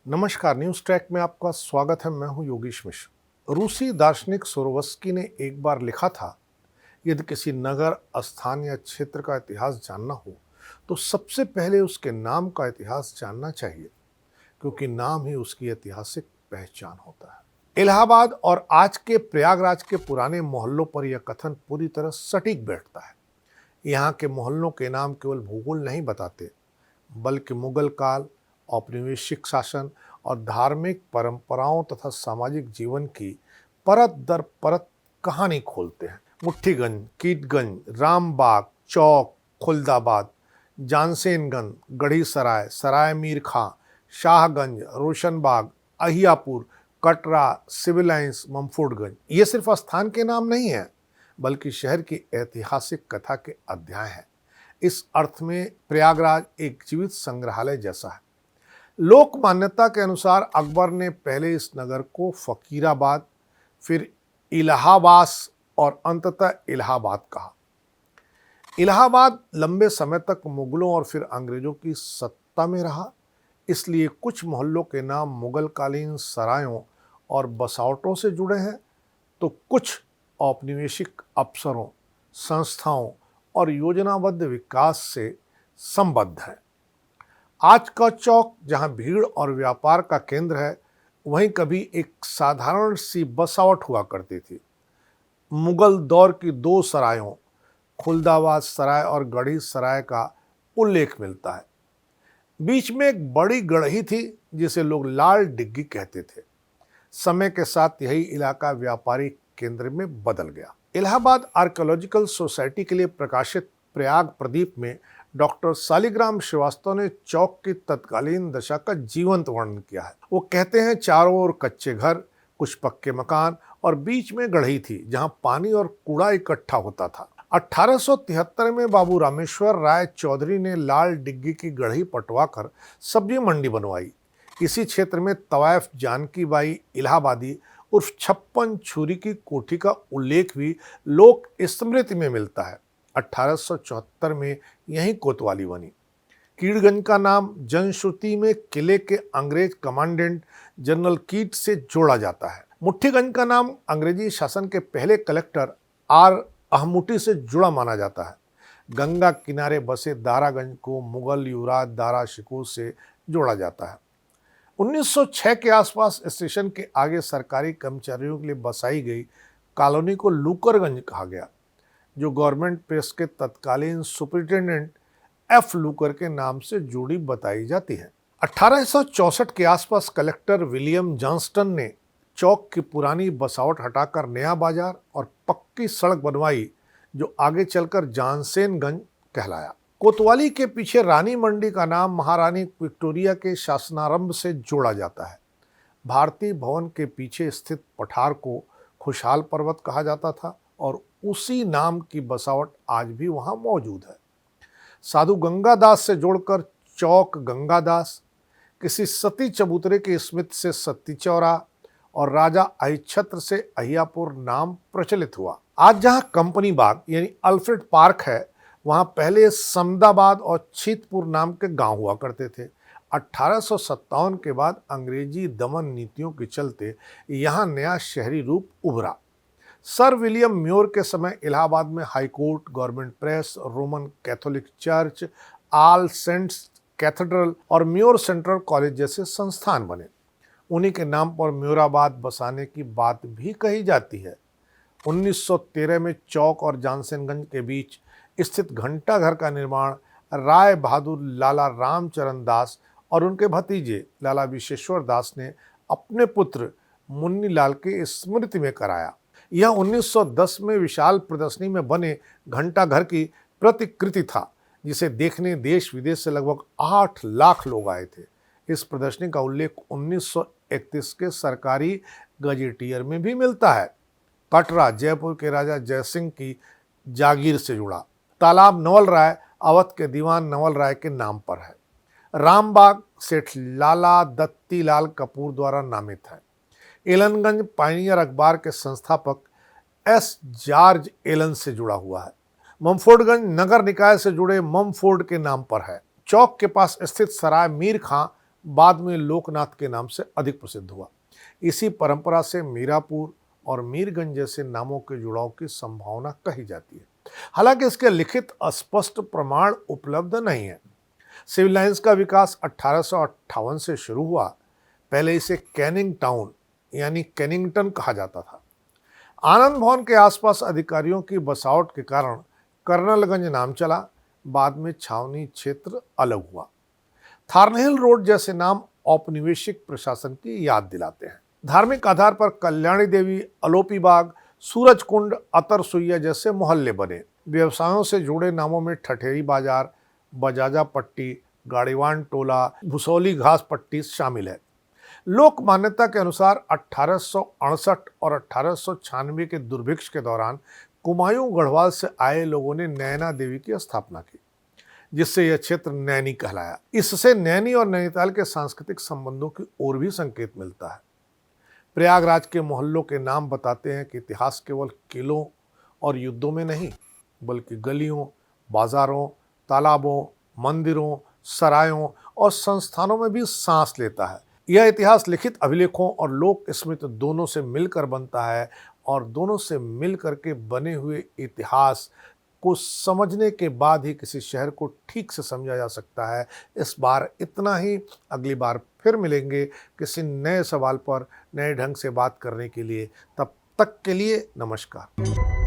नमस्कार, news track में आपका स्वागत है। मैं हूं योगेश मिश्र। रूसी दार्शनिक सोरोवस्की ने एक बार लिखा था, यदि किसी नगर, स्थान या क्षेत्र का इतिहास जानना हो तो सबसे पहले उसके नाम का इतिहास जानना चाहिए, क्योंकि नाम ही उसकी ऐतिहासिक पहचान होता है। इलाहाबाद और आज के प्रयागराज के पुराने मोहल्लों पर यह कथन पूरी तरह सटीक बैठता है। यहाँ के मोहल्लों के नाम केवल भूगोल नहीं बताते, बल्कि मुगल काल, औपनिवेशिक शासन और धार्मिक परंपराओं तथा सामाजिक जीवन की परत दर परत कहानी खोलते हैं। मुट्ठीगंज, कीटगंज, रामबाग, चौक, खुलदाबाद, जानसेनगंज, गढ़ी सराय, सराय मीर खां, शाहगंज, रोशनबाग, अहियापुर, कटरा, सिविल लाइंस, ममफोर्डगंज, ये सिर्फ स्थान के नाम नहीं है, बल्कि शहर की ऐतिहासिक कथा के अध्याय हैं। इस अर्थ में प्रयागराज एक जीवित संग्रहालय जैसा है। लोक मान्यता के अनुसार अकबर ने पहले इस नगर को फकीराबाद, फिर इलाहाबाद और अंततः इलाहाबाद कहा। इलाहाबाद लंबे समय तक मुगलों और फिर अंग्रेजों की सत्ता में रहा, इसलिए कुछ मोहल्लों के नाम मुगलकालीन सरायों और बसावटों से जुड़े हैं, तो कुछ औपनिवेशिक अफसरों, संस्थाओं और योजनाबद्ध विकास से संबद्ध है। आज का चौक जहां भीड़ और व्यापार का केंद्र है, वहीं कभी एक साधारण सी बसावट हुआ करती थी। मुगल दौर की दो सरायों, खुलदाबाद सराय और गढ़ी सराय का उल्लेख मिलता है। बीच में एक बड़ी गढ़ी थी जिसे लोग लाल डिग्गी कहते थे। समय के साथ यही इलाका व्यापारी केंद्र में बदल गया। इलाहाबाद आर्कियोलॉजिकल सोसाइटी के लिए प्रकाशित प्रयाग प्रदीप में डॉक्टर सालिग्राम श्रीवास्तव ने चौक की तत्कालीन दशा का जीवंत वर्णन किया है। वो कहते हैं, चारों ओर कच्चे घर, कुछ पक्के मकान और बीच में गढ़ी थी जहां पानी और कूड़ा इकट्ठा होता था। 1873 में बाबू रामेश्वर राय चौधरी ने लाल डिग्गी की गढ़ी पटवाकर सब्जी मंडी बनवाई। इसी क्षेत्र में तवायफ जानकी बाई इलाहाबादी उर्फ छप्पन छुरी की कोठी का उल्लेख भी लोक स्मृति में मिलता है। 1874 में यही कोतवाली बनी। कीड़गंज का नाम जनश्रुति में किले के अंग्रेज कमांडेंट जनरल कीट से जोड़ा जाता है। मुट्ठीगंज का नाम अंग्रेजी शासन के पहले कलेक्टर आर अहमुटी से जुड़ा माना जाता है। गंगा किनारे बसे दारागंज को मुगल युवराज दारा शिकोह से जोड़ा जाता है। 1906 के आसपास स्टेशन के आगे सरकारी कर्मचारियों के लिए बसाई गई कॉलोनी को लूकरगंज कहा गया, जो गवर्नमेंट प्रेस के तत्कालीन सुपरिटेंडेंट एफ लूकर के नाम से जुड़ी बताई जाती है। 1864 के आसपास कलेक्टर विलियम जॉनस्टन ने चौक की पुरानी बसावट हटाकर नया बाजार और पक्की सड़क बनवाई, जो आगे चलकर जानसेनगंज कहलाया। कोतवाली के पीछे रानी मंडी का नाम महारानी विक्टोरिया के शासनारंभ से जोड़ा जाता है। भारतीय भवन के पीछे स्थित पठार को खुशहाल पर्वत कहा जाता था और उसी नाम की बसावट आज भी वहां मौजूद है। साधु गंगादास से जोड़कर चौक गंगादास, किसी सती चबूतरे की स्मृति से सती चौरा और राजा अहिछत्र से अहियापुर नाम प्रचलित हुआ। आज जहां कंपनी बाग यानी अल्फ्रेड पार्क है, वहां पहले समदाबाद और छीतपुर नाम के गांव हुआ करते थे। 1857 के बाद अंग्रेजी दमन नीतियों के चलते यहां नया शहरी रूप उभरा। सर विलियम म्योर के समय इलाहाबाद में high court, government press, Roman Catholic church, All Saints Cathedral और म्योर सेंट्रल कॉलेज जैसे संस्थान बने। उन्हीं के नाम पर म्योराबाद बसाने की बात भी कही जाती है। 1913 में चौक और जानसेनगंज के बीच स्थित घंटा घर का निर्माण राय बहादुर लाला रामचरण दास और उनके भतीजे लाला विशेश्वर दास ने अपने पुत्र मुन्नीलाल के स्मृति में कराया। यह 1910 में विशाल प्रदर्शनी में बने घंटा घर की प्रतिकृति था, जिसे देखने देश विदेश से लगभग 8 लाख लोग आए थे। इस प्रदर्शनी का उल्लेख 1931 के सरकारी गजेटियर में भी मिलता है। कटरा जयपुर के राजा जयसिंह की जागीर से जुड़ा। तालाब नवल राय अवध के दीवान नवल राय के नाम पर है। रामबाग सेठ लाला दत्ती लाल कपूर द्वारा नामित है। एलनगंज पायनियर अखबार के संस्थापक एस जॉर्ज एलन से जुड़ा हुआ है। ममफोर्डगंज नगर निकाय से जुड़े ममफोर्ड के नाम पर है। चौक के पास स्थित सराय मीर खां बाद में लोकनाथ के नाम से अधिक प्रसिद्ध हुआ। इसी परंपरा से मीरापुर और मीरगंज जैसे नामों के जुड़ाव की संभावना कही जाती है। हालांकि इसके लिखित स्पष्ट प्रमाण उपलब्ध नहीं है। सिविल लाइंस का विकास 1858 से शुरू हुआ। पहले इसे कैनिंग टाउन यानी कैनिंगटन कहा जाता था। आनंद भवन के आसपास अधिकारियों की बसावट के कारण कर्नलगंज नाम चला। बाद में छावनी क्षेत्र अलग हुआ। थार्नहिल रोड जैसे नाम औपनिवेशिक प्रशासन की याद दिलाते हैं। धार्मिक आधार पर कल्याणी देवी, अलोपी बाग, सूरज कुंड, अतर सुइया जैसे मोहल्ले बने। व्यवसायों से जुड़े नामों में ठठेरी बाजार, बजाजा पट्टी, गाड़ीवान टोला, भुसौली घास पट्टी शामिल है। लोक मान्यता के अनुसार 1868 और 1896 के दुर्भिक्ष के दौरान कुमायूं गढ़वाल से आए लोगों ने नैना देवी की स्थापना की, जिससे यह क्षेत्र नैनी कहलाया। इससे नैनी और नैनीताल के सांस्कृतिक संबंधों की ओर भी संकेत मिलता है। प्रयागराज के मोहल्लों के नाम बताते हैं कि इतिहास केवल किलों और युद्धों में नहीं, बल्कि गलियों, बाजारों, तालाबों, मंदिरों, सरायों और संस्थानों में भी सांस लेता है। यह इतिहास लिखित अभिलेखों और लोक स्मृति दोनों से मिलकर बनता है, और दोनों से मिलकर के बने हुए इतिहास को समझने के बाद ही किसी शहर को ठीक से समझा जा सकता है। इस बार इतना ही। अगली बार फिर मिलेंगे किसी नए सवाल पर नए ढंग से बात करने के लिए। तब तक के लिए नमस्कार।